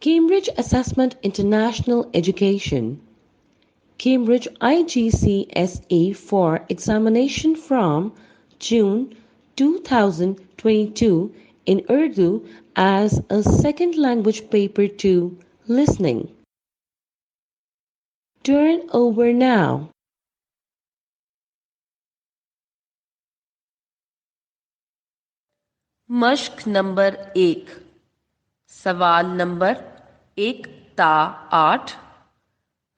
Cambridge Assessment International Education, Cambridge IGCSE for examination from June 2022 in Urdu as a second language paper 2 listening. Turn over now. مشق number 1، سوال number 1 تا 8۔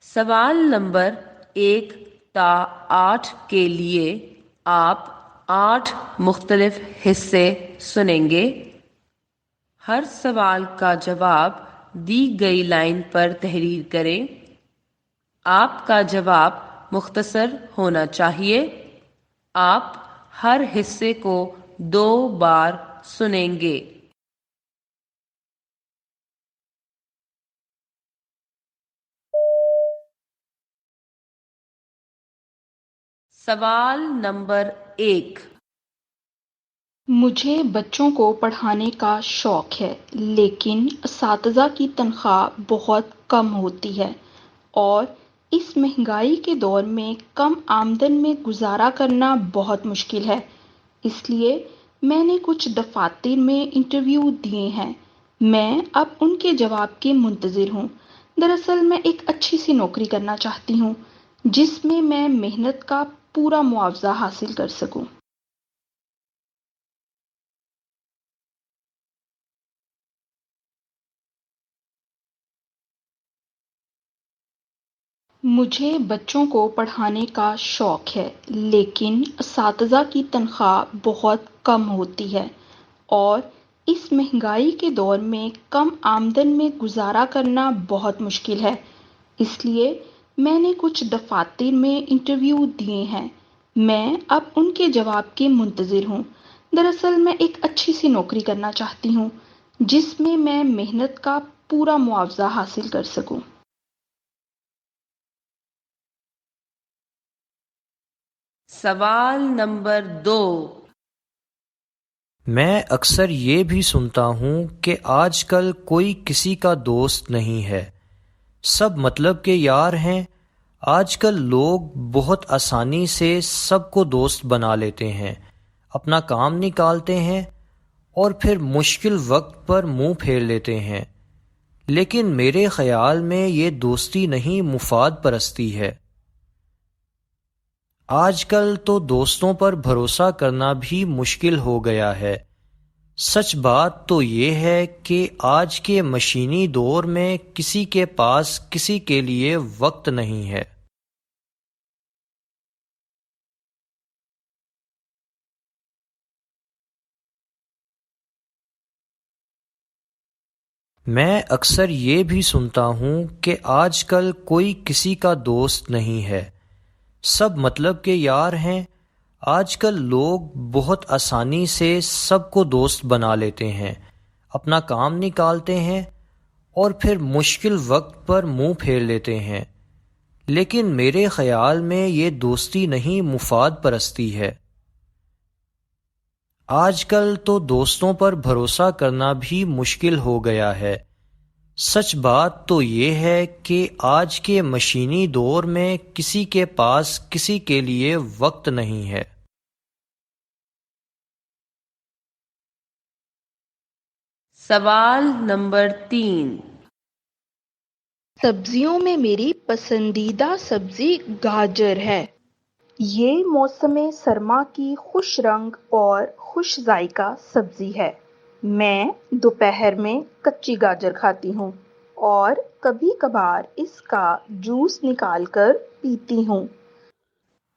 سوال number 1 تا 8 کے لیے آپ 8 مختلف حصے سنیں گے۔ ہر سوال کا جواب دی گئی لائن پر تحریر کریں۔ آپ کا جواب مختصر ہونا چاہیے۔ آپ ہر حصے کو 2 بار سنیں گے۔ سوال نمبر 1۔ مجھے بچوں کو پڑھانے کا شوق ہے لیکن اساتذہ کی تنخواہ بہت کم ہوتی ہے اور اس مہنگائی کے دور میں کم آمدن میں گزارا کرنا بہت مشکل ہے۔ اس لیے میں نے کچھ دفاتر میں انٹرویو دیے ہیں۔ میں اب ان کے جواب کے منتظر ہوں۔ دراصل میں ایک اچھی سی نوکری کرنا چاہتی ہوں جس میں میں محنت کا پورا معاوضہ حاصل کر سکوں۔ مجھے بچوں کو پڑھانے کا شوق ہے لیکن اساتذہ کی تنخواہ بہت کم ہوتی ہے اور اس مہنگائی کے دور میں کم آمدن میں گزارا کرنا بہت مشکل ہے۔ اس لیے میں نے کچھ دفاتر میں انٹرویو دیے ہیں۔ میں اب ان کے جواب کے منتظر ہوں۔ دراصل میں ایک اچھی سی نوکری کرنا چاہتی ہوں جس میں میں محنت کا پورا معاوضہ حاصل کر سکوں۔ سوال نمبر 2۔ میں اکثر یہ بھی سنتا ہوں کہ آج کل کوئی کسی کا دوست نہیں ہے، سب مطلب کے یار ہیں۔ آج کل لوگ بہت آسانی سے سب کو دوست بنا لیتے ہیں، اپنا کام نکالتے ہیں اور پھر مشکل وقت پر منہ پھیر لیتے ہیں۔ لیکن میرے خیال میں یہ دوستی نہیں، مفاد پرستی ہے۔ آج کل تو دوستوں پر بھروسہ کرنا بھی مشکل ہو گیا ہے۔ سچ بات تو یہ ہے کہ آج کے مشینی دور میں کسی کے پاس کسی کے لیے وقت نہیں ہے۔ میں اکثر یہ بھی سنتا ہوں کہ آج کل کوئی کسی کا دوست نہیں ہے، سب مطلب کے یار ہیں۔ آج کل لوگ بہت آسانی سے سب کو دوست بنا لیتے ہیں، اپنا کام نکالتے ہیں اور پھر مشکل وقت پر منہ پھیر لیتے ہیں۔ لیکن میرے خیال میں یہ دوستی نہیں، مفاد پرستی ہے۔ آج کل تو دوستوں پر بھروسہ کرنا بھی مشکل ہو گیا ہے۔ سچ بات تو یہ ہے کہ آج کے مشینی دور میں کسی کے پاس کسی کے لیے وقت نہیں ہے۔ سوال نمبر 3۔ سبزیوں میں میری پسندیدہ سبزی گاجر ہے۔ یہ موسم سرما کی خوش رنگ اور خوش ذائقہ سبزی ہے۔ میں دوپہر میں کچی گاجر کھاتی ہوں اور کبھی کبھار اس کا جوس نکال کر پیتی ہوں۔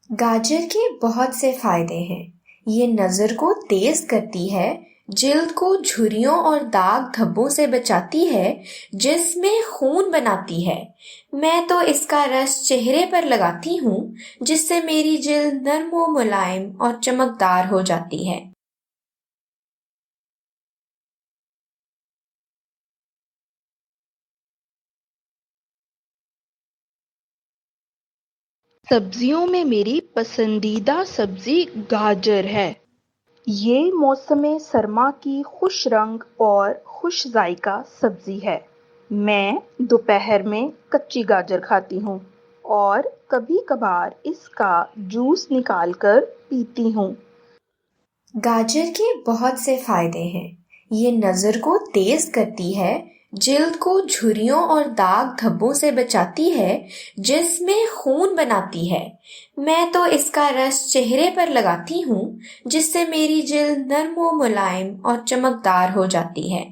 گاجر کے بہت سے فائدے ہیں۔ یہ نظر کو تیز کرتی ہے، جلد کو جھریوں اور داغ دھبوں سے بچاتی ہے، جسم میں خون بناتی ہے۔ میں تو اس کا رس چہرے پر لگاتی ہوں جس سے میری جلد نرم و ملائم اور چمکدار ہو جاتی ہے۔ سبزیوں میں میری پسندیدہ سبزی گاجر ہے۔ یہ موسم سرما کی خوش رنگ اور خوش ذائقہ سبزی ہے۔ میں دوپہر میں کچی گاجر کھاتی ہوں اور کبھی کبھار اس کا جوس نکال کر پیتی ہوں۔ گاجر کے بہت سے فائدے ہیں۔ یہ نظر کو تیز کرتی ہے، جلد کو جھریوں اور داغ دھبوں سے بچاتی ہے، جسم میں خون بناتی ہے۔ میں تو اس کا رس چہرے پر لگاتی ہوں جس سے میری جلد نرم و ملائم اور چمکدار ہو جاتی ہے۔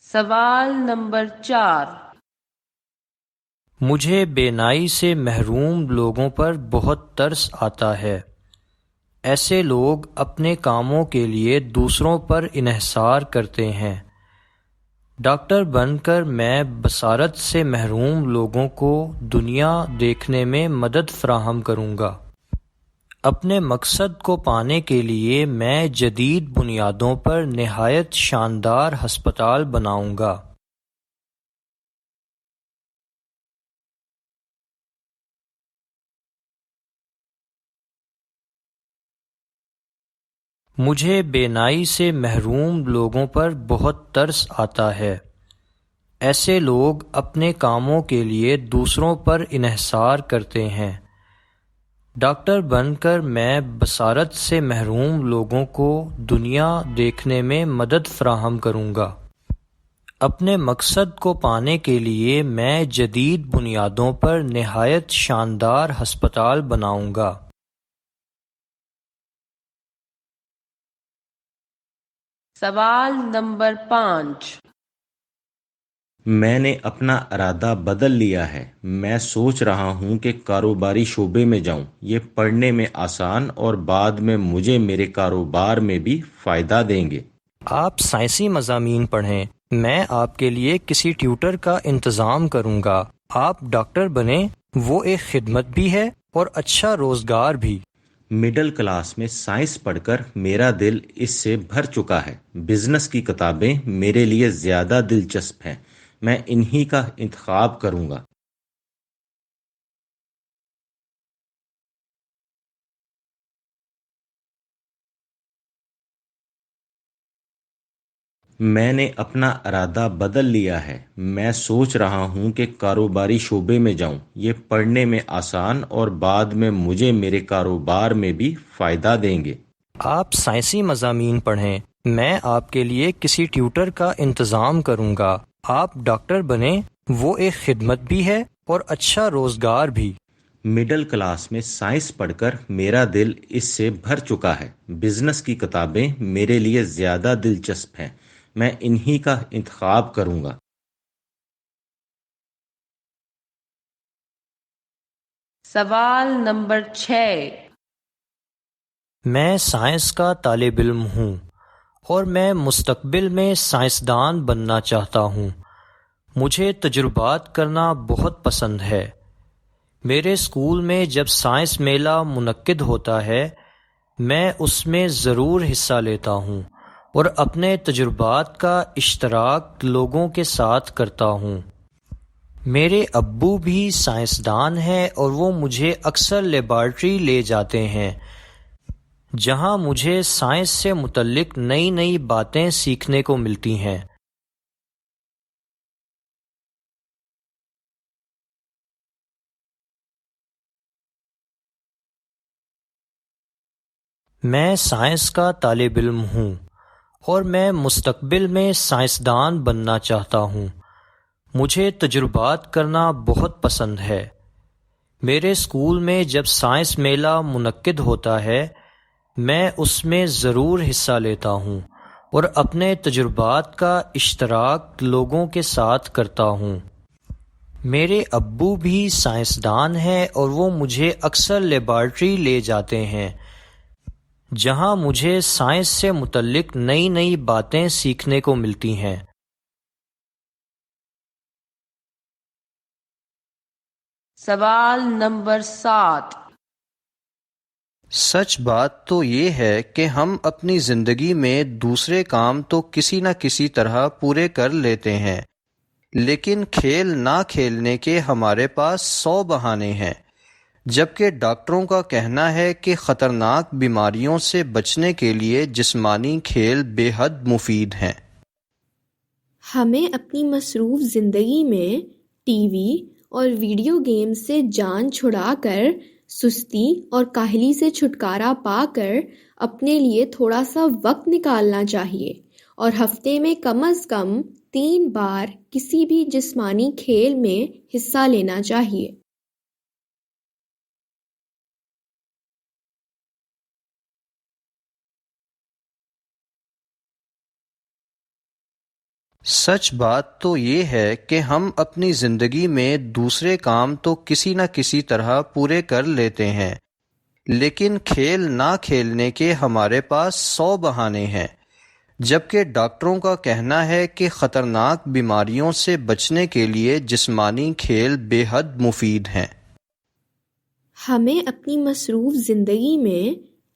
سوال نمبر 4۔ مجھے بینائی سے محروم لوگوں پر بہت ترس آتا ہے۔ ایسے لوگ اپنے کاموں کے لیے دوسروں پر انحصار کرتے ہیں۔ ڈاکٹر بن کر میں بصارت سے محروم لوگوں کو دنیا دیکھنے میں مدد فراہم کروں گا۔ اپنے مقصد کو پانے کے لیے میں جدید بنیادوں پر نہایت شاندار ہسپتال بناؤں گا۔ مجھے بینائی سے محروم لوگوں پر بہت ترس آتا ہے۔ ایسے لوگ اپنے کاموں کے لیے دوسروں پر انحصار کرتے ہیں۔ ڈاکٹر بن کر میں بصارت سے محروم لوگوں کو دنیا دیکھنے میں مدد فراہم کروں گا۔ اپنے مقصد کو پانے کے لیے میں جدید بنیادوں پر نہایت شاندار ہسپتال بناؤں گا۔ سوال نمبر 5۔ میں نے اپنا ارادہ بدل لیا ہے۔ میں سوچ رہا ہوں کہ کاروباری شعبے میں جاؤں۔ یہ پڑھنے میں آسان اور بعد میں مجھے میرے کاروبار میں بھی فائدہ دیں گے۔ آپ سائنسی مضامین پڑھیں، میں آپ کے لیے کسی ٹیوٹر کا انتظام کروں گا۔ آپ ڈاکٹر بنیں، وہ ایک خدمت بھی ہے اور اچھا روزگار بھی۔ مڈل کلاس میں سائنس پڑھ کر میرا دل اس سے بھر چکا ہے۔ بزنس کی کتابیں میرے لیے زیادہ دلچسپ ہیں۔ میں انہی کا انتخاب کروں گا۔ میں نے اپنا ارادہ بدل لیا ہے۔ میں سوچ رہا ہوں کہ کاروباری شعبے میں جاؤں۔ یہ پڑھنے میں آسان اور بعد میں مجھے میرے کاروبار میں بھی فائدہ دیں گے۔ آپ سائنسی مضامین پڑھیں، میں آپ کے لیے کسی ٹیوٹر کا انتظام کروں گا۔ آپ ڈاکٹر بنیں، وہ ایک خدمت بھی ہے اور اچھا روزگار بھی۔ مڈل کلاس میں سائنس پڑھ کر میرا دل اس سے بھر چکا ہے۔ بزنس کی کتابیں میرے لیے زیادہ دلچسپ ہیں۔ میں انہی کا انتخاب کروں گا۔ سوال نمبر 6۔ میں سائنس کا طالب علم ہوں اور میں مستقبل میں سائنسدان بننا چاہتا ہوں۔ مجھے تجربات کرنا بہت پسند ہے۔ میرے اسکول میں جب سائنس میلہ منعقد ہوتا ہے، میں اس میں ضرور حصہ لیتا ہوں اور اپنے تجربات کا اشتراک لوگوں کے ساتھ کرتا ہوں۔ میرے ابو بھی سائنسدان ہیں اور وہ مجھے اکثر لیبارٹری لے جاتے ہیں، جہاں مجھے سائنس سے متعلق نئی نئی باتیں سیکھنے کو ملتی ہیں۔ میں سائنس کا طالب علم ہوں اور میں مستقبل میں سائنسدان بننا چاہتا ہوں۔ مجھے تجربات کرنا بہت پسند ہے۔ میرے اسکول میں جب سائنس میلہ منعقد ہوتا ہے، میں اس میں ضرور حصہ لیتا ہوں اور اپنے تجربات کا اشتراک لوگوں کے ساتھ کرتا ہوں۔ میرے ابو بھی سائنسدان ہیں اور وہ مجھے اکثر لیبارٹری لے جاتے ہیں، جہاں مجھے سائنس سے متعلق نئی نئی باتیں سیکھنے کو ملتی ہیں۔ سوال نمبر 7۔ سچ بات تو یہ ہے کہ ہم اپنی زندگی میں دوسرے کام تو کسی نہ کسی طرح پورے کر لیتے ہیں، لیکن کھیل نہ کھیلنے کے ہمارے پاس 100 بہانے ہیں۔ جبکہ ڈاکٹروں کا کہنا ہے کہ خطرناک بیماریوں سے بچنے کے لیے جسمانی کھیل بے حد مفید ہیں۔ ہمیں اپنی مصروف زندگی میں ٹی وی اور ویڈیو گیم سے جان چھڑا کر سستی اور کاہلی سے چھٹکارا پا کر اپنے لیے تھوڑا سا وقت نکالنا چاہیے اور ہفتے میں کم از کم 3 بار کسی بھی جسمانی کھیل میں حصہ لینا چاہیے۔ سچ بات تو یہ ہے کہ ہم اپنی زندگی میں دوسرے کام تو کسی نہ کسی طرح پورے کر لیتے ہیں، لیکن کھیل نہ کھیلنے کے ہمارے پاس 100 بہانے ہیں۔ جبکہ ڈاکٹروں کا کہنا ہے کہ خطرناک بیماریوں سے بچنے کے لیے جسمانی کھیل بے حد مفید ہیں۔ ہمیں اپنی مصروف زندگی میں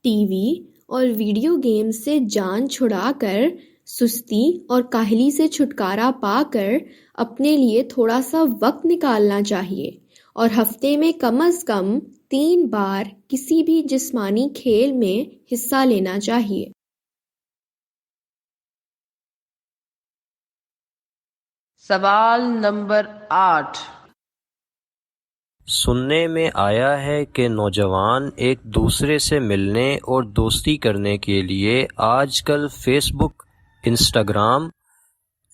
ٹی وی اور ویڈیو گیم سے جان چھڑا کر سستی اور کاہلی سے چھٹکارا پا کر اپنے لیے تھوڑا سا وقت نکالنا چاہیے اور ہفتے میں کم از کم 3 بار کسی بھی جسمانی کھیل میں حصہ لینا چاہیے۔ سوال نمبر 8۔ سننے میں آیا ہے کہ نوجوان ایک دوسرے سے ملنے اور دوستی کرنے کے لیے آج کل فیس بک، انسٹاگرام،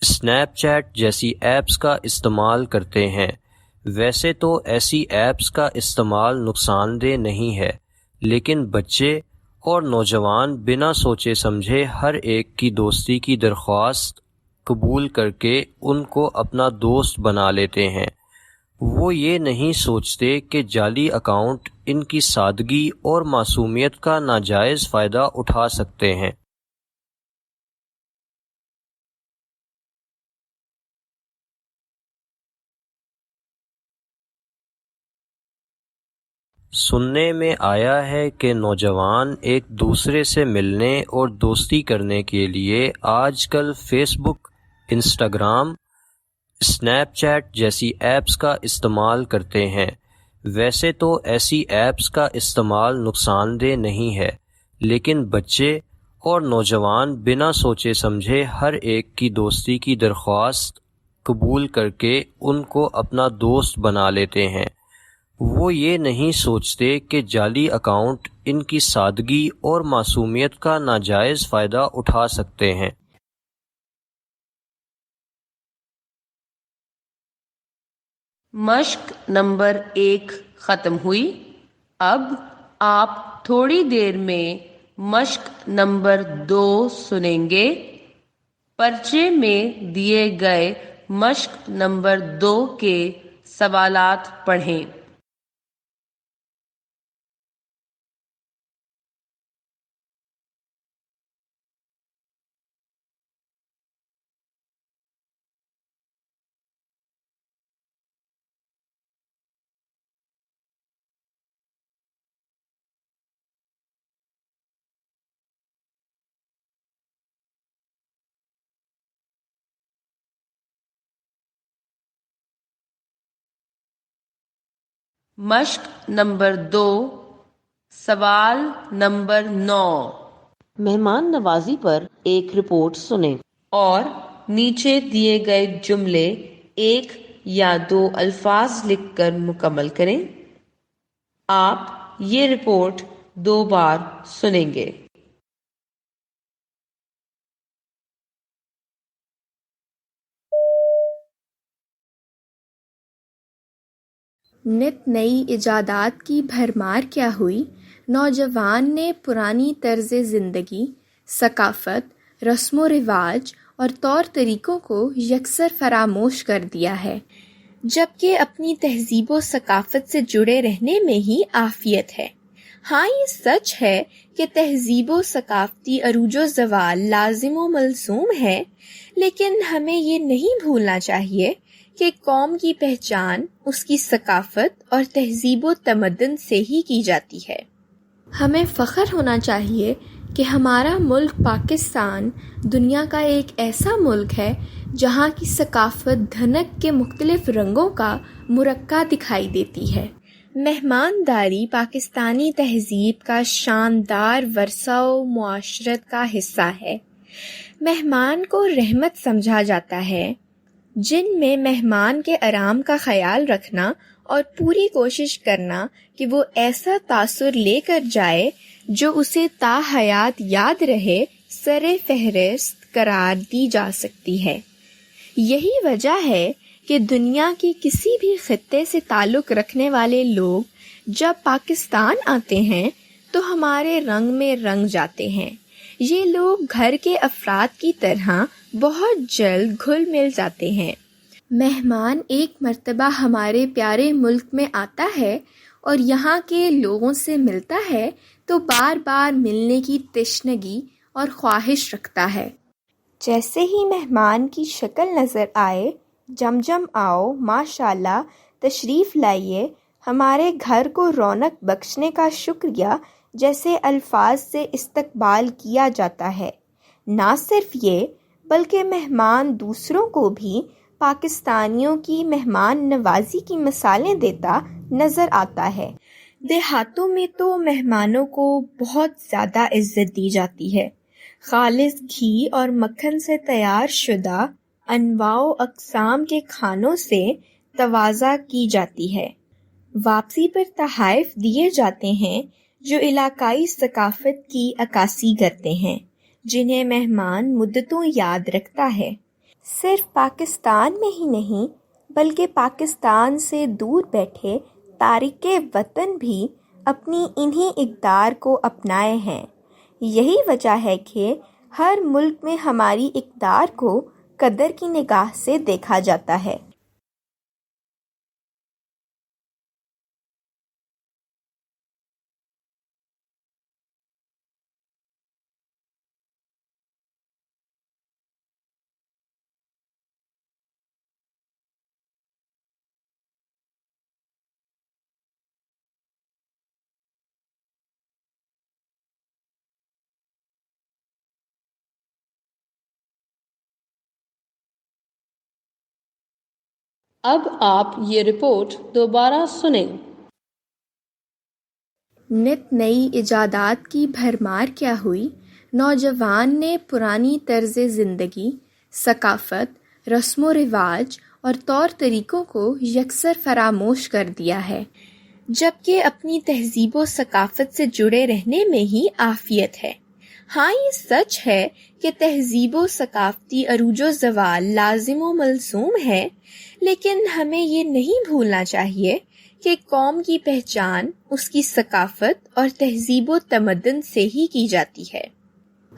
اسنیپ چیٹ جیسی ایپس کا استعمال کرتے ہیں۔ ویسے تو ایسی ایپس کا استعمال نقصان دہ نہیں ہے، لیکن بچے اور نوجوان بنا سوچے سمجھے ہر ایک کی دوستی کی درخواست قبول کر کے ان کو اپنا دوست بنا لیتے ہیں۔ وہ یہ نہیں سوچتے کہ جعلی اکاؤنٹ ان کی سادگی اور معصومیت کا ناجائز فائدہ اٹھا سکتے ہیں۔ سننے میں آیا ہے کہ نوجوان ایک دوسرے سے ملنے اور دوستی کرنے کے لیے آج کل فیس بک، انسٹاگرام، اسنیپ چیٹ جیسی ایپس کا استعمال کرتے ہیں۔ ویسے تو ایسی ایپس کا استعمال نقصان دہ نہیں ہے، لیکن بچے اور نوجوان بنا سوچے سمجھے ہر ایک کی دوستی کی درخواست قبول کر کے ان کو اپنا دوست بنا لیتے ہیں۔ وہ یہ نہیں سوچتے کہ جعلی اکاؤنٹ ان کی سادگی اور معصومیت کا ناجائز فائدہ اٹھا سکتے ہیں۔ مشق نمبر 1 ختم ہوئی۔ اب آپ تھوڑی دیر میں مشق نمبر 2 سنیں گے۔ پرچے میں دیے گئے مشق نمبر 2 کے سوالات پڑھیں۔ مشق نمبر 2، سوال نمبر 9۔ مہمان نوازی پر ایک رپورٹ سنیں اور نیچے دیے گئے جملے 1 یا 2 الفاظ لکھ کر مکمل کریں۔ آپ یہ رپورٹ 2 بار سنیں گے۔ نت نئی ایجادات کی بھرمار کیا ہوئی، نوجوان نے پرانی طرز زندگی، ثقافت، رسم و رواج اور طور طریقوں کو یکسر فراموش کر دیا ہے، جبکہ اپنی تہذیب و ثقافت سے جڑے رہنے میں ہی عافیت ہے۔ ہاں، یہ سچ ہے کہ تہذیب و ثقافتی عروج و زوال لازم و ملزوم ہے، لیکن ہمیں یہ نہیں بھولنا چاہیے کہ قوم کی پہچان اس کی ثقافت اور تہذیب و تمدن سے ہی کی جاتی ہے۔ ہمیں فخر ہونا چاہیے کہ ہمارا ملک پاکستان دنیا کا ایک ایسا ملک ہے جہاں کی ثقافت دھنک کے مختلف رنگوں کا مرقع دکھائی دیتی ہے۔ مہمانداری پاکستانی تہذیب کا شاندار ورثہ و معاشرت کا حصہ ہے۔ مہمان کو رحمت سمجھا جاتا ہے، جن میں مہمان کے آرام کا خیال رکھنا اور پوری کوشش کرنا کہ وہ ایسا تاثر لے کر جائے جو اسے تا حیات یاد رہے، سر فہرست قرار دی جا سکتی ہے۔ یہی وجہ ہے کہ دنیا کے کسی بھی خطے سے تعلق رکھنے والے لوگ جب پاکستان آتے ہیں تو ہمارے رنگ میں رنگ جاتے ہیں۔ یہ لوگ گھر کے افراد کی طرح بہت جلد گھل مل جاتے ہیں۔ مہمان ایک مرتبہ ہمارے پیارے ملک میں آتا ہے اور یہاں کے لوگوں سے ملتا ہے تو بار بار ملنے کی تشنگی اور خواہش رکھتا ہے۔ جیسے ہی مہمان کی شکل نظر آئے، جم جم آؤ، ماشاءاللہ، تشریف لائیے، ہمارے گھر کو رونق بخشنے کا شکریہ جیسے الفاظ سے استقبال کیا جاتا ہے۔ نہ صرف یہ بلکہ مہمان دوسروں کو بھی پاکستانیوں کی مہمان نوازی کی مثالیں دیتا نظر آتا ہے۔ دیہاتوں میں تو مہمانوں کو بہت زیادہ عزت دی جاتی ہے۔ خالص گھی اور مکھن سے تیار شدہ انواع و اقسام کے کھانوں سے تواضع کی جاتی ہے۔ واپسی پر تحائف دیے جاتے ہیں جو علاقائی ثقافت کی عکاسی کرتے ہیں، جنہیں مہمان مدتوں یاد رکھتا ہے۔ صرف پاکستان میں ہی نہیں بلکہ پاکستان سے دور بیٹھے تارکین وطن بھی اپنی انہی اقدار کو اپنائے ہیں۔ یہی وجہ ہے کہ ہر ملک میں ہماری اقدار کو قدر کی نگاہ سے دیکھا جاتا ہے۔ اب آپ یہ رپورٹ دوبارہ سنیں۔ نت نئی ایجادات کی بھرمار کیا ہوئی، نوجوان نے پرانی طرز زندگی، ثقافت، رسم و رواج اور طور طریقوں کو یکسر فراموش کر دیا ہے، جبکہ اپنی تہذیب و ثقافت سے جڑے رہنے میں ہی عافیت ہے۔ ہاں، یہ سچ ہے کہ تہذیب و ثقافتی عروج و زوال لازم و ملزوم ہے، لیکن ہمیں یہ نہیں بھولنا چاہیے کہ قوم کی پہچان اس کی ثقافت اور تہذیب و تمدن سے ہی کی جاتی ہے۔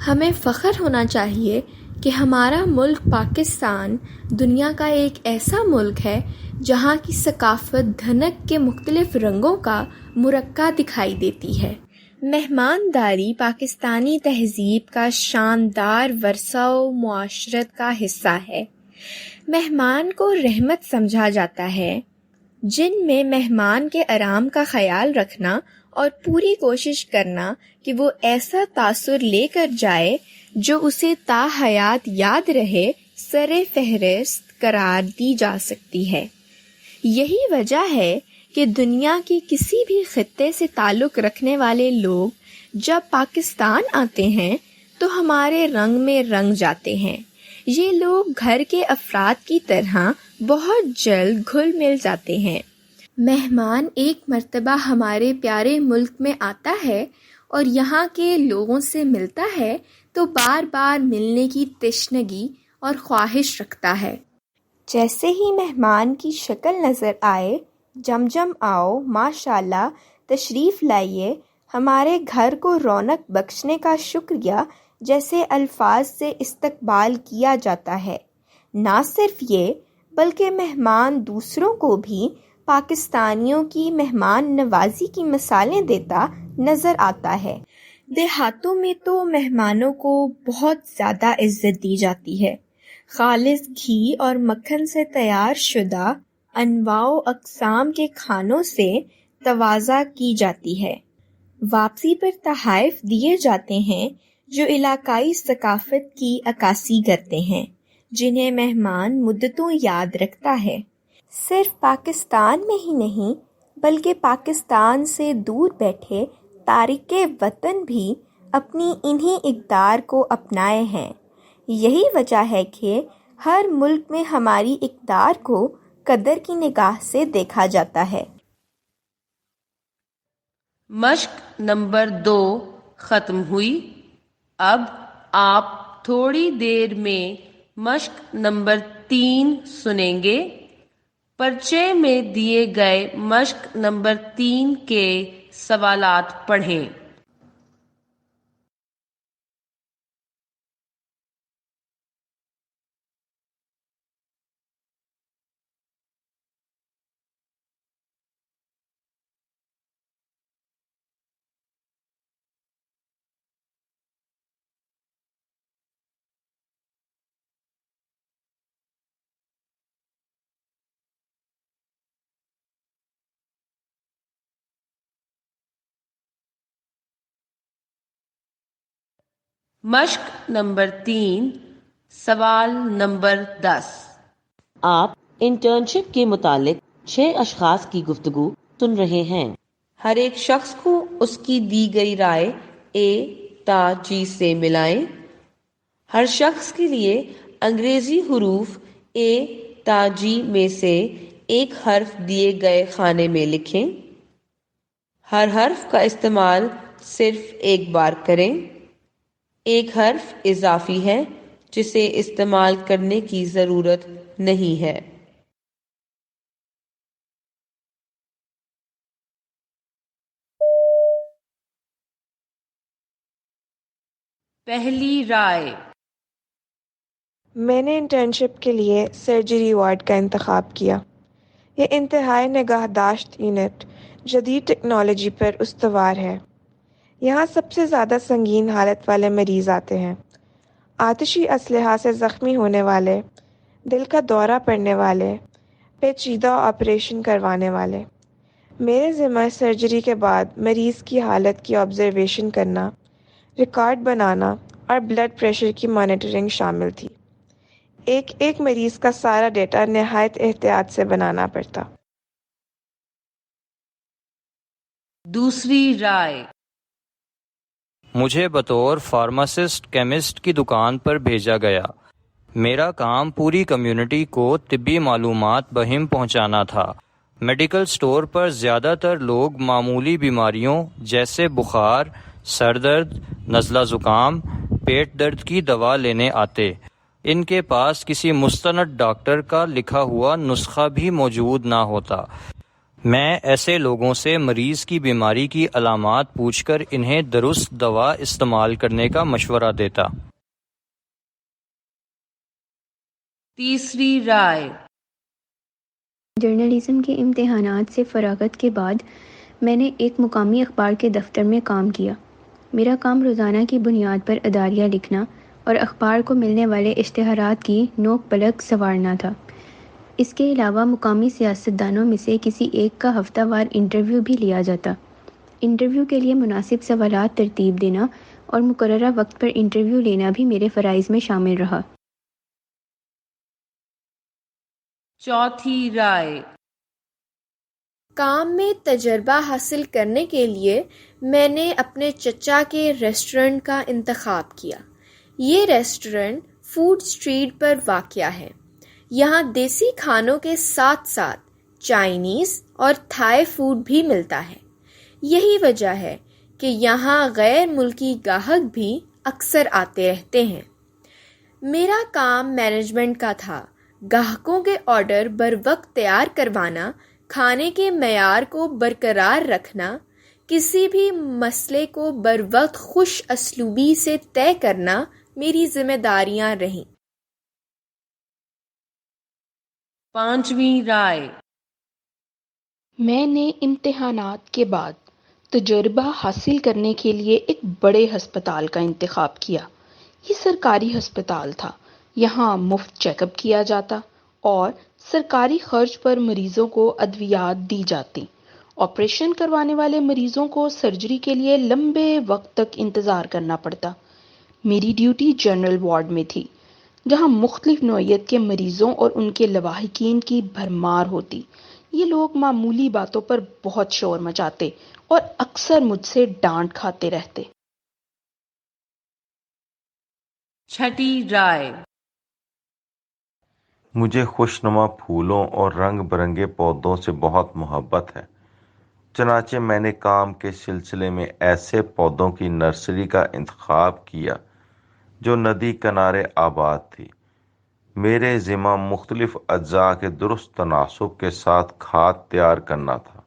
ہمیں فخر ہونا چاہیے کہ ہمارا ملک پاکستان دنیا کا ایک ایسا ملک ہے جہاں کی ثقافت دھنک کے مختلف رنگوں کا مرقع دکھائی دیتی ہے۔ مہمانداری پاکستانی تہذیب کا شاندار ورثہ و معاشرت کا حصہ ہے۔ مہمان کو رحمت سمجھا جاتا ہے، جن میں مہمان کے آرام کا خیال رکھنا اور پوری کوشش کرنا کہ وہ ایسا تاثر لے کر جائے جو اسے تا حیات یاد رہے، سر فہرست قرار دی جا سکتی ہے۔ یہی وجہ ہے کہ دنیا کے کسی بھی خطے سے تعلق رکھنے والے لوگ جب پاکستان آتے ہیں تو ہمارے رنگ میں رنگ جاتے ہیں۔ یہ لوگ گھر کے افراد کی طرح بہت جلد گھل مل جاتے ہیں۔ مہمان ایک مرتبہ ہمارے پیارے ملک میں آتا ہے اور یہاں کے لوگوں سے ملتا ہے تو بار بار ملنے کی تشنگی اور خواہش رکھتا ہے۔ جیسے ہی مہمان کی شکل نظر آئے، جم جم آؤ، ماشاءاللہ، تشریف لائیے، ہمارے گھر کو رونق بخشنے کا شکریہ جیسے الفاظ سے استقبال کیا جاتا ہے۔ نہ صرف یہ بلکہ مہمان دوسروں کو بھی پاکستانیوں کی مہمان نوازی کی مثالیں دیتا نظر آتا ہے۔ دیہاتوں میں تو مہمانوں کو بہت زیادہ عزت دی جاتی ہے۔ خالص گھی اور مکھن سے تیار شدہ انواع و اقسام کے کھانوں سے تواضع کی جاتی ہے۔ واپسی پر تحائف دیے جاتے ہیں جو علاقائی ثقافت کی عکاسی کرتے ہیں، جنہیں مہمان مدتوں یاد رکھتا ہے۔ صرف پاکستان میں ہی نہیں بلکہ پاکستان سے دور بیٹھے تارکِ وطن بھی اپنی انہی اقدار کو اپنائے ہیں۔ یہی وجہ ہے کہ ہر ملک میں ہماری اقدار کو قدر کی نگاہ سے دیکھا جاتا ہے۔ مشق نمبر 2 ختم ہوئی۔ اب آپ تھوڑی دیر میں مشق نمبر 3 سنیں گے۔ پرچے میں دیے گئے مشق نمبر 3 کے سوالات پڑھیں۔ مشق نمبر 3 سوال نمبر 10۔ آپ انٹرنشپ کے متعلق 6 اشخاص کی گفتگو سن رہے ہیں۔ ہر ایک شخص کو اس کی دی گئی رائے A تا G سے ملائیں۔ ہر شخص کے لیے انگریزی حروف A تا G میں سے ایک حرف دیے گئے خانے میں لکھیں۔ ہر حرف کا استعمال صرف ایک بار کریں۔ ایک حرف اضافی ہے جسے استعمال کرنے کی ضرورت نہیں ہے۔ پہلی رائے۔ میں نے انٹرنشپ کے لیے سرجری وارڈ کا انتخاب کیا۔ یہ انتہائی نگہداشت یونٹ جدید ٹیکنالوجی پر استوار ہے۔ یہاں سب سے زیادہ سنگین حالت والے مریض آتے ہیں۔ آتشی اسلحہ سے زخمی ہونے والے، دل کا دورہ پڑنے والے، پیچیدہ آپریشن کروانے والے۔ میرے ذمہ سرجری کے بعد مریض کی حالت کی آبزرویشن کرنا، ریکارڈ بنانا اور بلڈ پریشر کی مانیٹرنگ شامل تھی۔ ایک مریض کا سارا ڈیٹا نہایت احتیاط سے بنانا پڑتا۔ دوسری رائے۔ مجھے بطور فارماسسٹ کیمسٹ کی دکان پر بھیجا گیا۔ میرا کام پوری کمیونٹی کو طبی معلومات بہم پہنچانا تھا۔ میڈیکل سٹور پر زیادہ تر لوگ معمولی بیماریوں جیسے بخار، سر درد، نزلہ زکام، پیٹ درد کی دوا لینے آتے۔ ان کے پاس کسی مستند ڈاکٹر کا لکھا ہوا نسخہ بھی موجود نہ ہوتا۔ میں ایسے لوگوں سے مریض کی بیماری کی علامات پوچھ کر انہیں درست دوا استعمال کرنے کا مشورہ دیتا۔ تیسری رائے۔ جرنلزم کے امتحانات سے فراغت کے بعد میں نے ایک مقامی اخبار کے دفتر میں کام کیا۔ میرا کام روزانہ کی بنیاد پر اداریہ لکھنا اور اخبار کو ملنے والے اشتہارات کی نوک پلک سنوارنا تھا۔ اس کے علاوہ مقامی سیاستدانوں میں سے کسی ایک کا ہفتہ وار انٹرویو بھی لیا جاتا۔ انٹرویو کے لیے مناسب سوالات ترتیب دینا اور مقررہ وقت پر انٹرویو لینا بھی میرے فرائض میں شامل رہا۔ چوتھی رائے۔ کام میں تجربہ حاصل کرنے کے لیے میں نے اپنے چچا کے ریسٹورنٹ کا انتخاب کیا۔ یہ ریسٹورنٹ فوڈ اسٹریٹ پر واقع ہے۔ یہاں دیسی کھانوں کے ساتھ ساتھ چائنیز اور تھائی فوڈ بھی ملتا ہے۔ یہی وجہ ہے کہ یہاں غیر ملکی گاہک بھی اکثر آتے رہتے ہیں۔ میرا کام مینجمنٹ کا تھا۔ گاہکوں کے آرڈر بر وقت تیار کروانا، کھانے کے معیار کو برقرار رکھنا، کسی بھی مسئلے کو بر وقت خوش اسلوبی سے طے کرنا میری ذمہ داریاں رہیں۔ پانچویں رائے۔ میں نے امتحانات کے بعد تجربہ حاصل کرنے کے لیے ایک بڑے ہسپتال کا انتخاب کیا۔ یہ سرکاری ہسپتال تھا۔ یہاں مفت چیک اپ کیا جاتا اور سرکاری خرچ پر مریضوں کو ادویات دی جاتی۔ آپریشن کروانے والے مریضوں کو سرجری کے لیے لمبے وقت تک انتظار کرنا پڑتا۔ میری ڈیوٹی جنرل وارڈ میں تھی، جہاں مختلف نوعیت کے مریضوں اور ان کے لواحقین کی بھرمار ہوتی۔ یہ لوگ معمولی باتوں پر بہت شور مچاتے اور اکثر مجھ سے ڈانٹ کھاتے رہتے۔ چھٹی رائے۔ مجھے خوشنما پھولوں اور رنگ برنگے پودوں سے بہت محبت ہے، چنانچہ میں نے کام کے سلسلے میں ایسے پودوں کی نرسری کا انتخاب کیا جو ندی کنارے آباد تھی۔ میرے ذمہ مختلف اجزاء کے درست تناسب کے ساتھ کھاد تیار کرنا تھا۔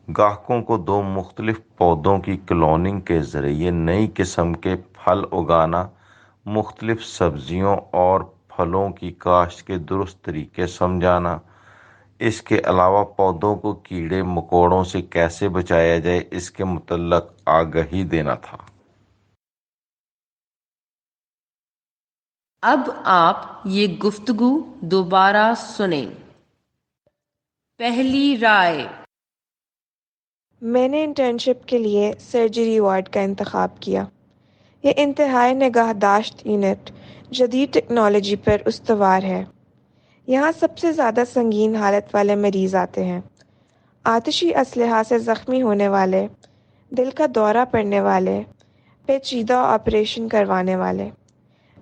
گاہکوں کو 2 مختلف پودوں کی کلوننگ کے ذریعے نئی قسم کے پھل اگانا، مختلف سبزیوں اور پھلوں کی کاشت کے درست طریقے سمجھانا، اس کے علاوہ پودوں کو کیڑے مکوڑوں سے کیسے بچایا جائے اس کے متعلق آگہی دینا تھا۔ اب آپ یہ گفتگو دوبارہ سنیں۔ پہلی رائے۔ میں نے انٹرنشپ کے لیے سرجری وارڈ کا انتخاب کیا۔ یہ انتہائی نگہداشت یونٹ جدید ٹیکنالوجی پر استوار ہے۔ یہاں سب سے زیادہ سنگین حالت والے مریض آتے ہیں۔ آتشی اسلحہ سے زخمی ہونے والے، دل کا دورہ پڑنے والے، پیچیدہ آپریشن کروانے والے۔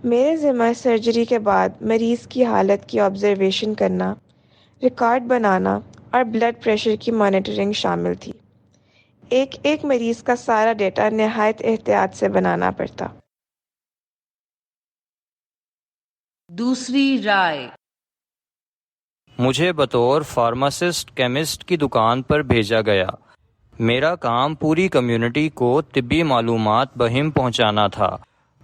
میرے ذمہ سرجری کے بعد مریض کی حالت کی آبزرویشن کرنا، ریکارڈ بنانا اور بلڈ پریشر کی مانیٹرنگ شامل تھی۔ ایک مریض کا سارا ڈیٹا نہایت احتیاط سے بنانا پڑتا۔ دوسری رائے۔ مجھے بطور فارماسسٹ کیمسٹ کی دکان پر بھیجا گیا۔ میرا کام پوری کمیونٹی کو طبی معلومات بہم پہنچانا تھا۔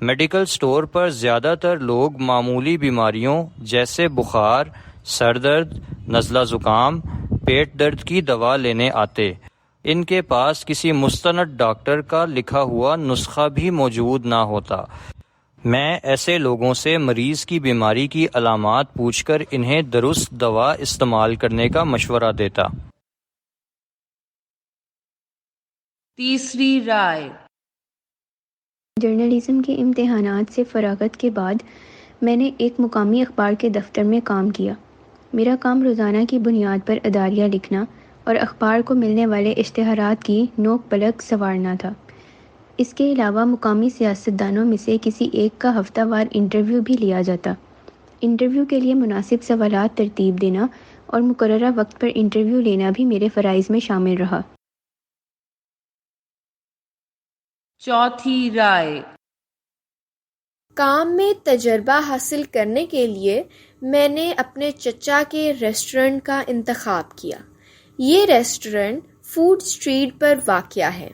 میڈیکل سٹور پر زیادہ تر لوگ معمولی بیماریوں جیسے بخار، سر درد، نزلہ زکام، پیٹ درد کی دوا لینے آتے۔ ان کے پاس کسی مستند ڈاکٹر کا لکھا ہوا نسخہ بھی موجود نہ ہوتا۔ میں ایسے لوگوں سے مریض کی بیماری کی علامات پوچھ کر انہیں درست دوا استعمال کرنے کا مشورہ دیتا۔ تیسری رائے۔ جرنلزم کے امتحانات سے فراغت کے بعد میں نے ایک مقامی اخبار کے دفتر میں کام کیا۔ میرا کام روزانہ کی بنیاد پر اداریہ لکھنا اور اخبار کو ملنے والے اشتہارات کی نوک پلک سنوارنا تھا۔ اس کے علاوہ مقامی سیاستدانوں میں سے کسی ایک کا ہفتہ وار انٹرویو بھی لیا جاتا۔ انٹرویو کے لیے مناسب سوالات ترتیب دینا اور مقررہ وقت پر انٹرویو لینا بھی میرے فرائض میں شامل رہا۔ چوتھی رائے۔ کام میں تجربہ حاصل کرنے کے لیے میں نے اپنے چچا کے ریسٹورنٹ کا انتخاب کیا۔ یہ ریسٹورنٹ فوڈ اسٹریٹ پر واقع ہے۔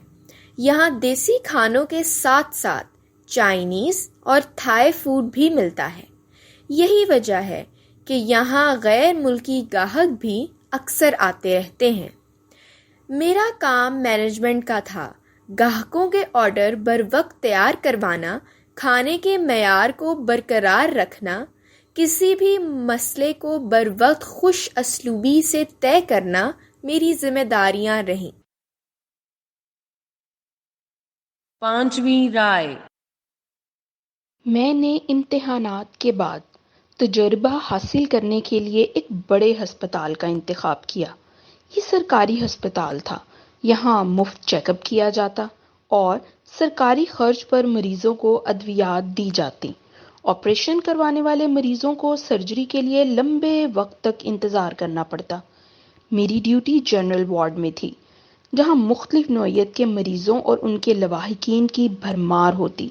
یہاں دیسی کھانوں کے ساتھ ساتھ چائنیز اور تھائی فوڈ بھی ملتا ہے۔ یہی وجہ ہے کہ یہاں غیر ملکی گاہک بھی اکثر آتے رہتے ہیں۔ میرا کام مینجمنٹ کا تھا۔ گاہکوں کے آرڈر بر وقت تیار کروانا، کھانے کے معیار کو برقرار رکھنا، کسی بھی مسئلے کو بر وقت خوش اسلوبی سے طے کرنا میری ذمہ داریاں رہیں۔ پانچویں رائے۔ میں نے امتحانات کے بعد تجربہ حاصل کرنے کے لیے ایک بڑے ہسپتال کا انتخاب کیا۔ یہ سرکاری ہسپتال تھا۔ یہاں مفت چیک اپ کیا جاتا اور سرکاری خرچ پر مریضوں کو ادویات دی جاتی۔ آپریشن کروانے والے مریضوں کو سرجری کے لیے لمبے وقت تک انتظار کرنا پڑتا۔ میری ڈیوٹی جنرل وارڈ میں تھی، جہاں مختلف نوعیت کے مریضوں اور ان کے لواحقین کی بھرمار ہوتی۔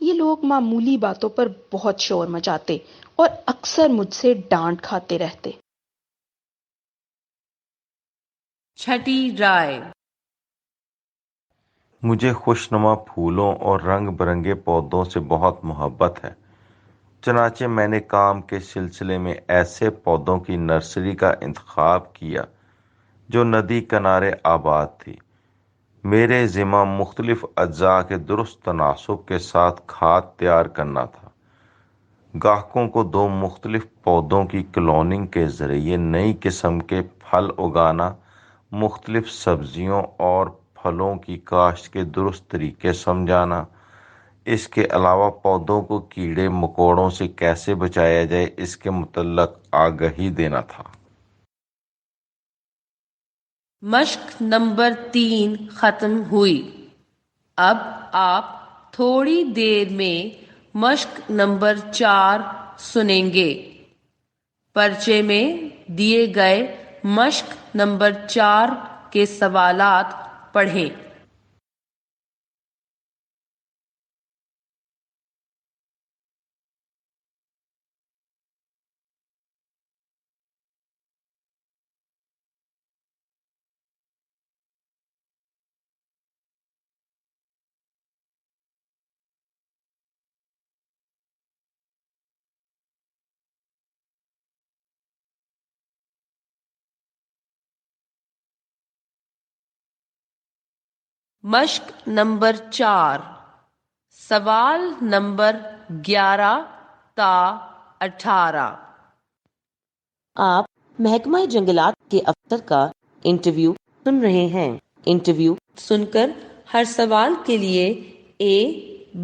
یہ لوگ معمولی باتوں پر بہت شور مچاتے اور اکثر مجھ سے ڈانٹ کھاتے رہتے۔ چھٹی رائے۔ مجھے خوشنما پھولوں اور رنگ برنگے پودوں سے بہت محبت ہے، چنانچہ میں نے کام کے سلسلے میں ایسے پودوں کی نرسری کا انتخاب کیا جو ندی کنارے آباد تھی۔ میرے ذمہ مختلف اجزاء کے درست تناسب کے ساتھ کھاد تیار کرنا تھا۔ گاہکوں کو 2 مختلف پودوں کی کلوننگ کے ذریعے نئی قسم کے پھل اگانا، مختلف سبزیوں اور پھلوں کی کاشت کے درست طریقے سمجھانا، اس کے علاوہ پودوں کو کیڑے مکوڑوں سے کیسے بچایا جائے اس کے متعلق آگہی دینا تھا۔ مشق نمبر 3 ختم ہوئی. اب آپ تھوڑی دیر میں مشق نمبر 4 سنیں گے. پرچے میں دیے گئے مشق نمبر 4 کے سوالات پڑھیں. مشق نمبر 4 سوال نمبر 11 تا 18. آپ محکمہ جنگلات کے افسر کا انٹرویو سن رہے ہیں. انٹرویو سن کر ہر سوال کے لیے اے،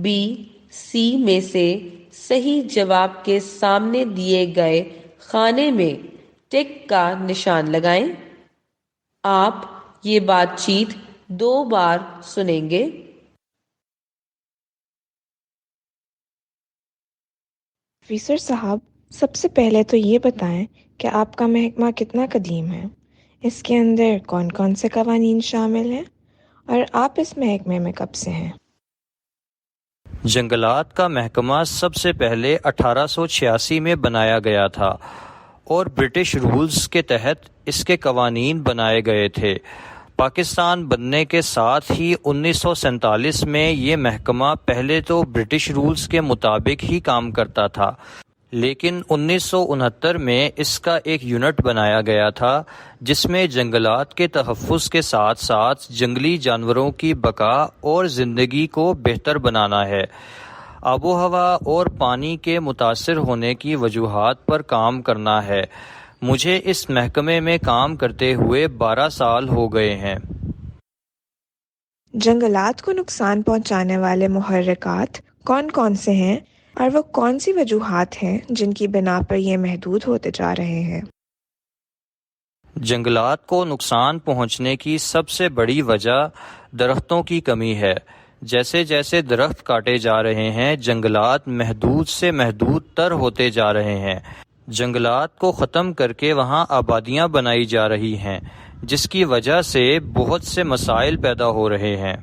بی، سی میں سے صحیح جواب کے سامنے دیے گئے خانے میں ٹک کا نشان لگائیں. آپ یہ بات چیت 2 بار سنیں گے. آفیسر صاحب، سب سے پہلے تو یہ بتائیں کہ آپ کا محکمہ کتنا قدیم ہے، اس کے اندر کون کون سے قوانین شامل ہیں، اور آپ اس محکمے میں کب سے ہیں؟ جنگلات کا محکمہ سب سے پہلے 1886 میں بنایا گیا تھا اور برٹش رولز کے تحت اس کے قوانین بنائے گئے تھے. پاکستان بننے کے ساتھ ہی 1947 میں یہ محکمہ پہلے تو برٹش رولز کے مطابق ہی کام کرتا تھا، لیکن 1969 میں اس کا ایک یونٹ بنایا گیا تھا جس میں جنگلات کے تحفظ کے ساتھ ساتھ جنگلی جانوروں کی بقا اور زندگی کو بہتر بنانا ہے. آب و ہوا اور پانی کے متاثر ہونے کی وجوہات پر کام کرنا ہے. مجھے اس محکمے میں کام کرتے ہوئے 12 سال ہو گئے ہیں. جنگلات کو نقصان پہنچانے والے محرکات کون کون سے ہیں، اور وہ کون سی وجوہات ہیں جن کی بنا پر یہ محدود ہوتے جا رہے ہیں؟ جنگلات کو نقصان پہنچنے کی سب سے بڑی وجہ درختوں کی کمی ہے. جیسے جیسے درخت کاٹے جا رہے ہیں، جنگلات محدود سے محدود تر ہوتے جا رہے ہیں. جنگلات کو ختم کر کے وہاں آبادیاں بنائی جا رہی ہیں، جس کی وجہ سے بہت سے مسائل پیدا ہو رہے ہیں.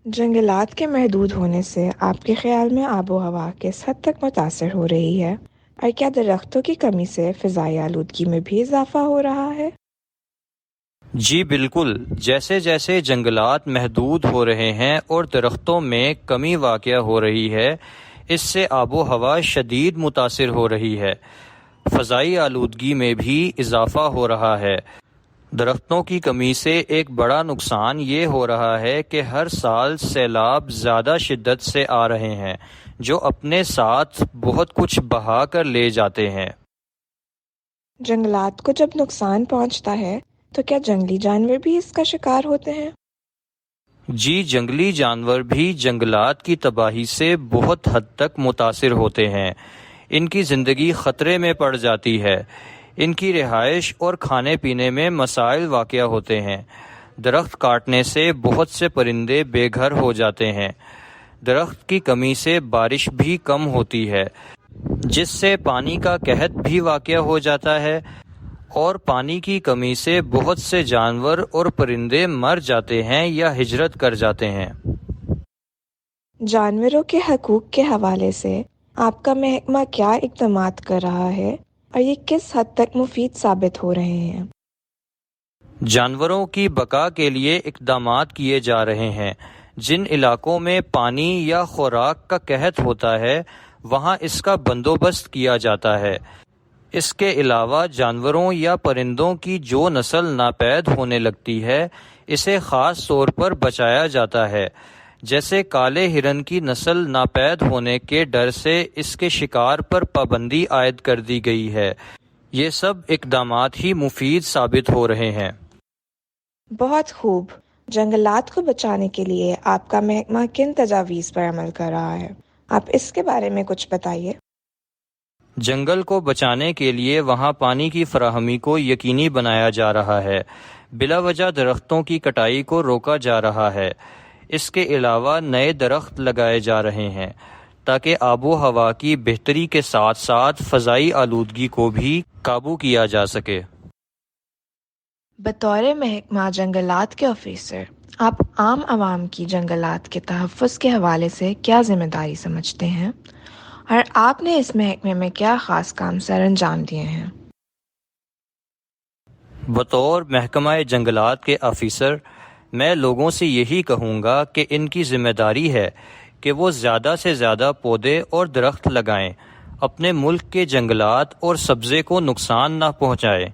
جنگلات کے محدود ہونے سے آپ کے خیال میں آب و ہوا کس حد تک متاثر ہو رہی ہے، اور کیا درختوں کی کمی سے فضائی آلودگی میں بھی اضافہ ہو رہا ہے؟ جی بالکل. جیسے جیسے جنگلات محدود ہو رہے ہیں اور درختوں میں کمی واقع ہو رہی ہے، اس سے آب و ہوا شدید متاثر ہو رہی ہے. فضائی آلودگی میں بھی اضافہ ہو رہا ہے. درختوں کی کمی سے ایک بڑا نقصان یہ ہو رہا ہے کہ ہر سال سیلاب زیادہ شدت سے آ رہے ہیں، جو اپنے ساتھ بہت کچھ بہا کر لے جاتے ہیں. جنگلات کو جب نقصان پہنچتا ہے تو کیا جنگلی جانور بھی اس کا شکار ہوتے ہیں؟ جی، جنگلی جانور بھی جنگلات کی تباہی سے بہت حد تک متاثر ہوتے ہیں. ان کی زندگی خطرے میں پڑ جاتی ہے. ان کی رہائش اور کھانے پینے میں مسائل واقع ہوتے ہیں. درخت کاٹنے سے بہت سے پرندے بے گھر ہو جاتے ہیں. درخت کی کمی سے بارش بھی کم ہوتی ہے، جس سے پانی کا قحط بھی واقع ہو جاتا ہے، اور پانی کی کمی سے بہت سے جانور اور پرندے مر جاتے ہیں یا ہجرت کر جاتے ہیں. جانوروں کے حقوق کے حوالے سے آپ کا محکمہ کیا اقدامات کر رہا ہے، اور یہ کس حد تک مفید ثابت ہو رہے ہیں؟ جانوروں کی بقا کے لیے اقدامات کیے جا رہے ہیں. جن علاقوں میں پانی یا خوراک کا قحط ہوتا ہے، وہاں اس کا بندوبست کیا جاتا ہے. اس کے علاوہ جانوروں یا پرندوں کی جو نسل ناپید ہونے لگتی ہے، اسے خاص طور پر بچایا جاتا ہے. جیسے کالے ہرن کی نسل ناپید ہونے کے ڈر سے اس کے شکار پر پابندی عائد کر دی گئی ہے. یہ سب اقدامات ہی مفید ثابت ہو رہے ہیں. بہت خوب. جنگلات کو بچانے کے لیے آپ کا محکمہ کن تجاویز پر عمل کر رہا ہے؟ آپ اس کے بارے میں کچھ بتائیے. جنگل کو بچانے کے لیے وہاں پانی کی فراہمی کو یقینی بنایا جا رہا ہے۔ بلا وجہ درختوں کی کٹائی کو روکا جا رہا ہے۔ اس کے علاوہ نئے درخت لگائے جا رہے ہیں تاکہ آب و ہوا کی بہتری کے ساتھ ساتھ فضائی آلودگی کو بھی قابو کیا جا سکے۔ بطور محکمہ جنگلات کے آفیسر، آپ عام عوام کی جنگلات کے تحفظ کے حوالے سے کیا ذمہ داری سمجھتے ہیں، اور آپ نے اس محکمے میں کیا خاص کام سر انجام دیے ہیں؟ بطور محکمہ جنگلات کے آفیسر، میں لوگوں سے یہی کہوں گا کہ ان کی ذمہ داری ہے کہ وہ زیادہ سے زیادہ پودے اور درخت لگائیں، اپنے ملک کے جنگلات اور سبزے کو نقصان نہ پہنچائیں،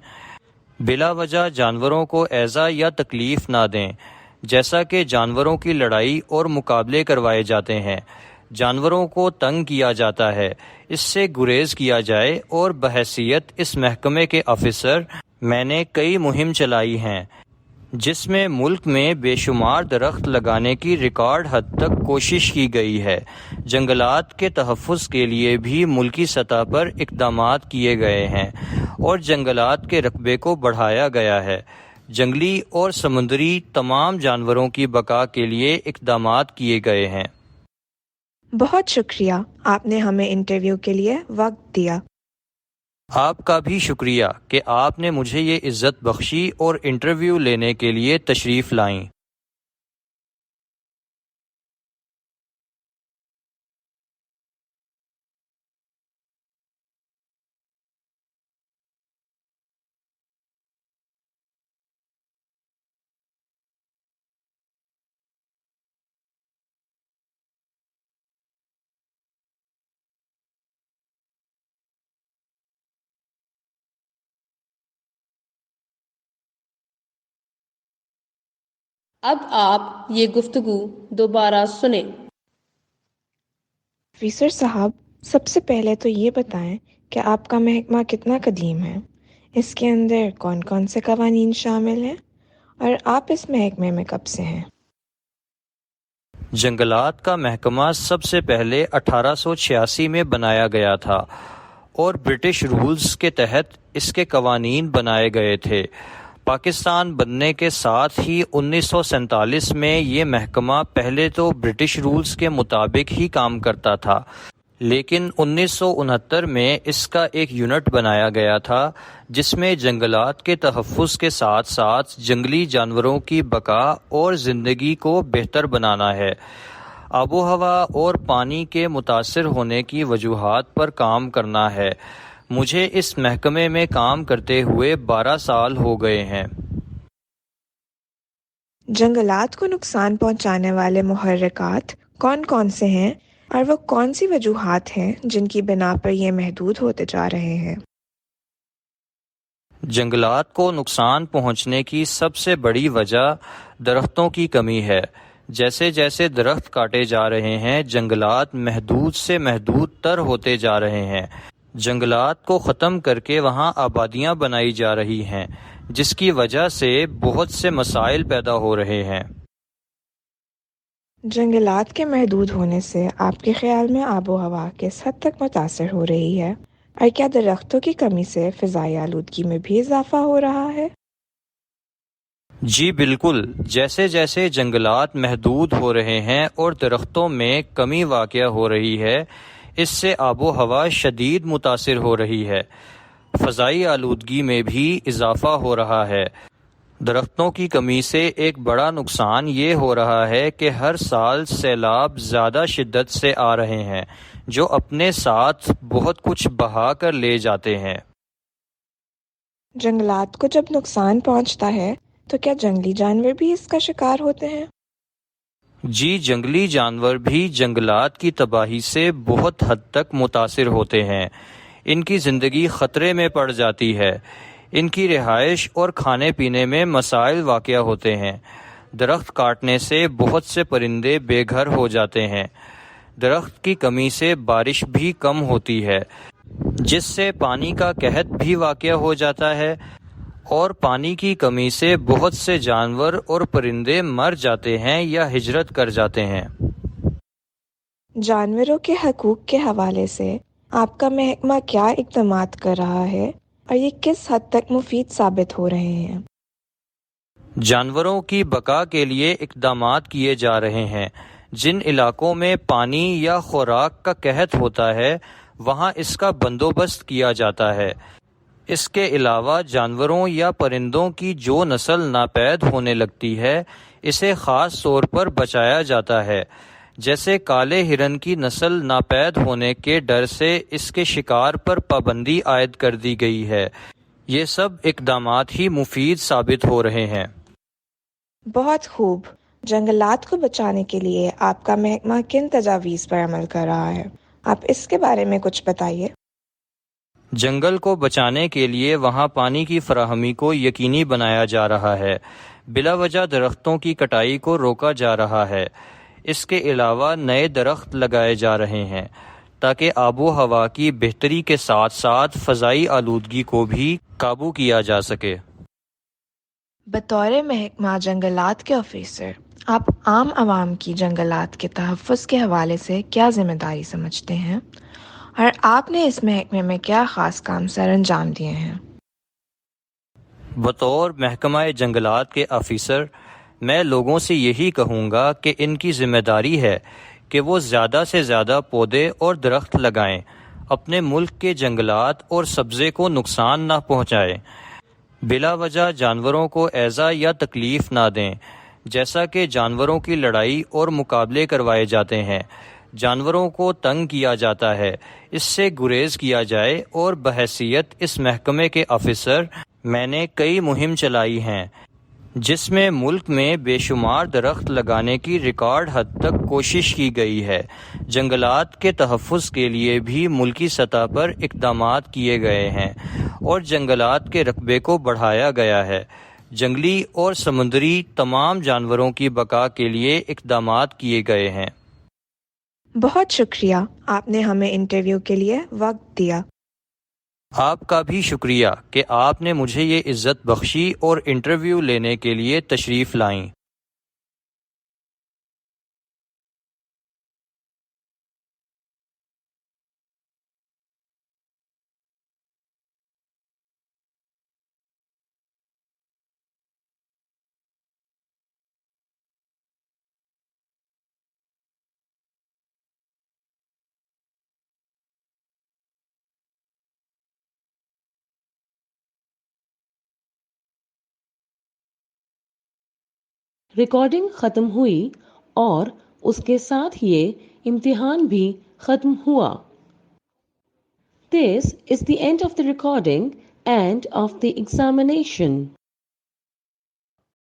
بلا وجہ جانوروں کو ایذا یا تکلیف نہ دیں، جیسا کہ جانوروں کی لڑائی اور مقابلے کروائے جاتے ہیں، جانوروں کو تنگ کیا جاتا ہے، اس سے گریز کیا جائے۔ اور بحیثیت اس محکمے کے آفیسر میں نے کئی مہم چلائی ہیں جس میں ملک میں بے شمار درخت لگانے کی ریکارڈ حد تک کوشش کی گئی ہے۔ جنگلات کے تحفظ کے لیے بھی ملکی سطح پر اقدامات کیے گئے ہیں اور جنگلات کے رقبے کو بڑھایا گیا ہے۔ جنگلی اور سمندری تمام جانوروں کی بقا کے لیے اقدامات کیے گئے ہیں۔ بہت شکریہ، آپ نے ہمیں انٹرویو کے لیے وقت دیا۔ آپ کا بھی شکریہ کہ آپ نے مجھے یہ عزت بخشی اور انٹرویو لینے کے لیے تشریف لائیں۔ اب آپ یہ گفتگو دوبارہ سنیں۔ آفیسر صاحب، سب سے پہلے تو یہ بتائیں کہ آپ کا محکمہ کتنا قدیم ہے، اس کے اندر کون کون سے قوانین شامل ہیں، اور آپ اس محکمے میں کب سے ہیں؟ جنگلات کا محکمہ سب سے پہلے 1886 میں بنایا گیا تھا اور برٹش رولز کے تحت اس کے قوانین بنائے گئے تھے۔ پاکستان بننے کے ساتھ ہی 1947 میں یہ محکمہ پہلے تو برٹش رولز کے مطابق ہی کام کرتا تھا، لیکن 1969 میں اس کا ایک یونٹ بنایا گیا تھا جس میں جنگلات کے تحفظ کے ساتھ ساتھ جنگلی جانوروں کی بقا اور زندگی کو بہتر بنانا ہے۔ آب و ہوا اور پانی کے متاثر ہونے کی وجوہات پر کام کرنا ہے۔ مجھے اس محکمے میں کام کرتے ہوئے 12 سال ہو گئے ہیں۔ جنگلات کو نقصان پہنچانے والے محرکات کون کون سے ہیں، اور وہ کون سی وجوہات ہیں جن کی بنا پر یہ محدود ہوتے جا رہے ہیں؟ جنگلات کو نقصان پہنچنے کی سب سے بڑی وجہ درختوں کی کمی ہے۔ جیسے جیسے درخت کاٹے جا رہے ہیں، جنگلات محدود سے محدود تر ہوتے جا رہے ہیں۔ جنگلات کو ختم کر کے وہاں آبادیاں بنائی جا رہی ہیں، جس کی وجہ سے بہت سے مسائل پیدا ہو رہے ہیں۔ جنگلات کے محدود ہونے سے آپ کے خیال میں آب و ہوا کس حد تک متاثر ہو رہی ہے، اور کیا درختوں کی کمی سے فضائی آلودگی میں بھی اضافہ ہو رہا ہے؟ جی بالکل، جیسے جیسے جنگلات محدود ہو رہے ہیں اور درختوں میں کمی واقع ہو رہی ہے، اس سے آب و ہوا شدید متاثر ہو رہی ہے۔ فضائی آلودگی میں بھی اضافہ ہو رہا ہے۔ درختوں کی کمی سے ایک بڑا نقصان یہ ہو رہا ہے کہ ہر سال سیلاب زیادہ شدت سے آ رہے ہیں، جو اپنے ساتھ بہت کچھ بہا کر لے جاتے ہیں۔ جنگلات کو جب نقصان پہنچتا ہے تو کیا جنگلی جانور بھی اس کا شکار ہوتے ہیں؟ جی، جنگلی جانور بھی جنگلات کی تباہی سے بہت حد تک متاثر ہوتے ہیں۔ ان کی زندگی خطرے میں پڑ جاتی ہے۔ ان کی رہائش اور کھانے پینے میں مسائل واقع ہوتے ہیں۔ درخت کاٹنے سے بہت سے پرندے بے گھر ہو جاتے ہیں۔ درخت کی کمی سے بارش بھی کم ہوتی ہے، جس سے پانی کا قحط بھی واقع ہو جاتا ہے، اور پانی کی کمی سے بہت سے جانور اور پرندے مر جاتے ہیں یا ہجرت کر جاتے ہیں۔ جانوروں کے حقوق کے حوالے سے آپ کا محکمہ کیا اقدامات کر رہا ہے اور یہ کس حد تک مفید ثابت ہو رہے ہیں؟ جانوروں کی بقا کے لیے اقدامات کیے جا رہے ہیں۔ جن علاقوں میں پانی یا خوراک کا قحط ہوتا ہے وہاں اس کا بندوبست کیا جاتا ہے۔ اس کے علاوہ جانوروں یا پرندوں کی جو نسل ناپید ہونے لگتی ہے اسے خاص طور پر بچایا جاتا ہے، جیسے کالے ہرن کی نسل ناپید ہونے کے ڈر سے اس کے شکار پر پابندی عائد کر دی گئی ہے۔ یہ سب اقدامات ہی مفید ثابت ہو رہے ہیں۔ بہت خوب۔ جنگلات کو بچانے کے لیے آپ کا محکمہ کن تجاویز پر عمل کر رہا ہے؟ آپ اس کے بارے میں کچھ بتائیے۔ جنگل کو بچانے کے لیے وہاں پانی کی فراہمی کو یقینی بنایا جا رہا ہے۔ بلا وجہ درختوں کی کٹائی کو روکا جا رہا ہے۔ اس کے علاوہ نئے درخت لگائے جا رہے ہیں تاکہ آب و ہوا کی بہتری کے ساتھ ساتھ فضائی آلودگی کو بھی قابو کیا جا سکے۔ بطور محکمہ جنگلات کے آفیسر، آپ عام عوام کی جنگلات کے تحفظ کے حوالے سے کیا ذمہ داری سمجھتے ہیں، اور آپ نے اس محکمے میں کیا خاص کام سر انجام دیے ہیں؟ بطور محکمہ جنگلات کے آفیسر میں لوگوں سے یہی کہوں گا کہ ان کی ذمہ داری ہے کہ وہ زیادہ سے زیادہ پودے اور درخت لگائیں، اپنے ملک کے جنگلات اور سبزے کو نقصان نہ پہنچائیں، بلا وجہ جانوروں کو ایذا یا تکلیف نہ دیں، جیسا کہ جانوروں کی لڑائی اور مقابلے کروائے جاتے ہیں، جانوروں کو تنگ کیا جاتا ہے، اس سے گریز کیا جائے۔ اور بحیثیت اس محکمے کے آفیسر میں نے کئی مہم چلائی ہیں جس میں ملک میں بے شمار درخت لگانے کی ریکارڈ حد تک کوشش کی گئی ہے۔ جنگلات کے تحفظ کے لیے بھی ملکی سطح پر اقدامات کیے گئے ہیں اور جنگلات کے رقبے کو بڑھایا گیا ہے۔ جنگلی اور سمندری تمام جانوروں کی بقا کے لیے اقدامات کیے گئے ہیں۔ بہت شکریہ، آپ نے ہمیں انٹرویو کے لیے وقت دیا۔ آپ کا بھی شکریہ کہ آپ نے مجھے یہ عزت بخشی اور انٹرویو لینے کے لیے تشریف لائیں۔ ریکارڈنگ ختم ہوئی اور اس کے ساتھ یہ امتحان بھی ختم ہوا۔ This is the end of the recording and of the examination.